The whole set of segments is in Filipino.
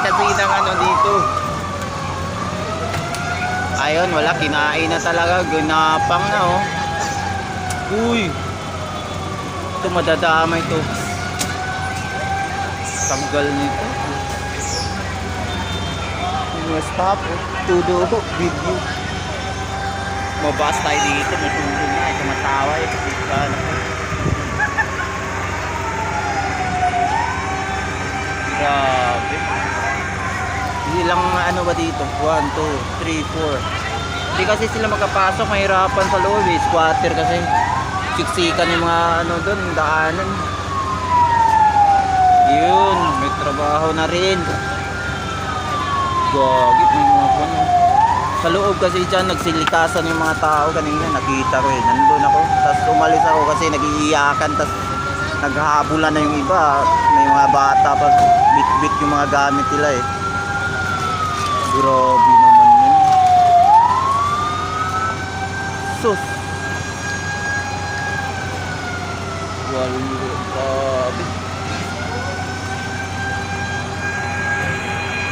kasi ng ano dito. Ayun, wala, kinain na talaga, ginapang na oh. Uy, ito madadamay to. Tanggal nito. Stop, todo video. Mabas tayo dito, matulog na, tumatawa ito. Grabe. Ilang ano ba dito? 1, 2, 3, 4. Hindi kasi sila magkapasok, mahirapan sa loob eh. Squatter kasi. Siksikan yung mga ano doon, daanan. Yun, may trabaho na rin. Gagit, may mga puno. Sa loob kasi dyan, nagsilikasan yung mga tao kanina. Nakita ko eh, nandun ako. Tapos umalis ako kasi nag-iiyakan. Tapos naghahabulan na yung iba. May mga bata pa, bit-bit yung mga gamit nila eh. Grabe naman yun. Sus. Grabe.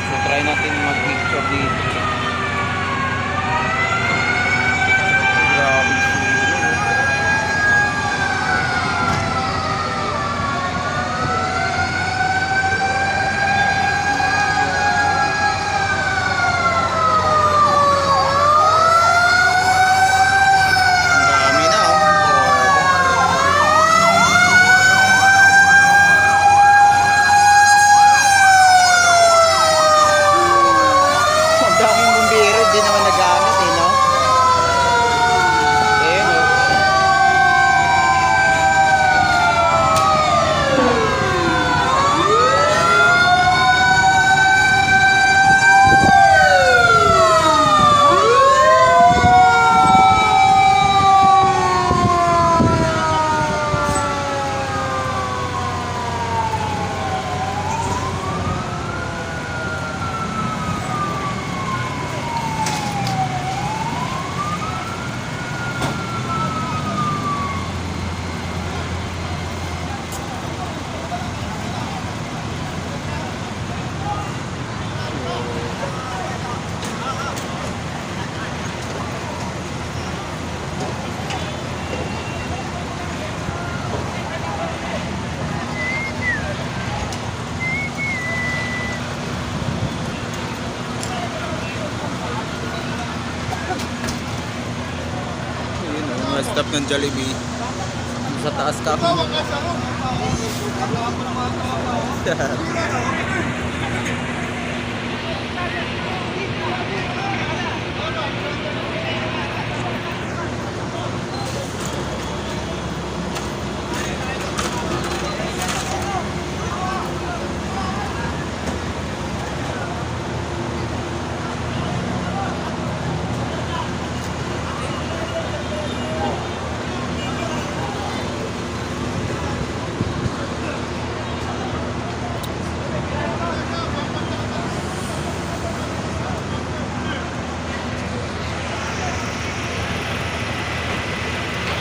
So try natin mag-picture dito. Grabe. Stop ng Jollibee. Sa taas ka ako.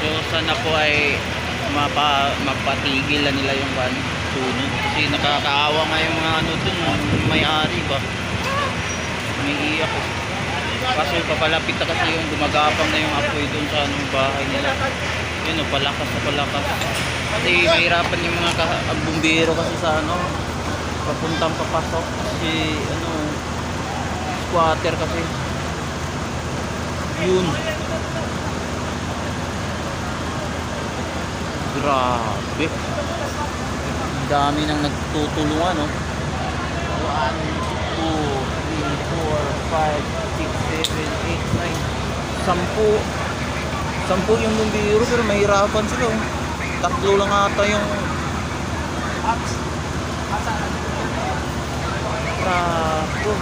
So sana po ay mapatigil na nila yung sunod kasi nakakaawa nga yung mga ano dun, may-ari ba, may iyak ko. Kaso papalapit na kasi yung gumagapang na yung apoy dun sa anong bahay nila. Yun o, palakas na palakas kasi mahirapan yung mga bumbero kasi sa ano, papuntang papasok kasi ano, squatter kasi yun. Grabe. Ang dami nang nagtutulungan, no? 1, 2, 3, 4, 5, 6, 7, 8, 9 10 yung bumbiro pero mahirapan sila, oh. 3 lang ata yung Grabe.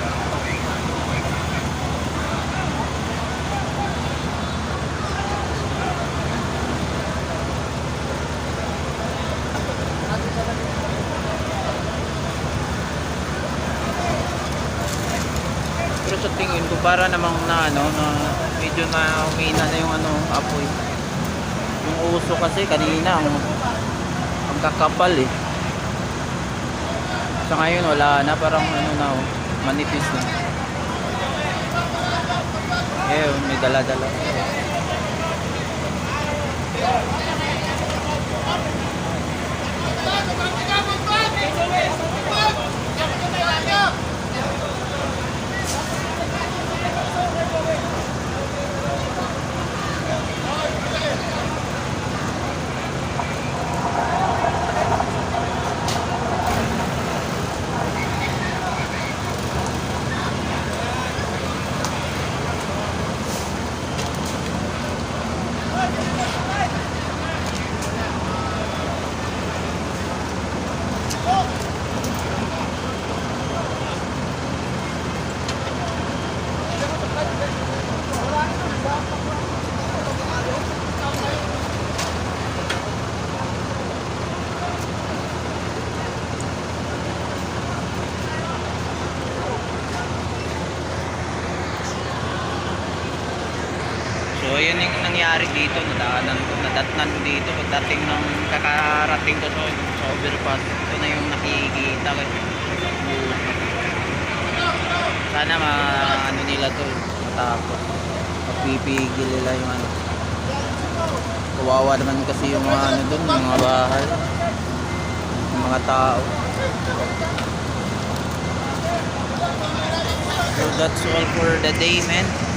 Pero sa tingin ko para namang na ano na medyo na humina na yung ano apoy. Yung uso kasi kanina ang kakapal eh. Sa ngayon wala na, parang ano na oh. Manipis na. Eh, may dala-dala. So yun yung nangyari dito, nadatnan dito pagdating ng kakarating ko sa overpass. Ito na yung nakikita ko. Sana ano nila to, matapos. Pagpipigil nila yung ano. Kawawa naman kasi yung mga ano dun, mga bahay, yung mga tao. So that's all for the day, man.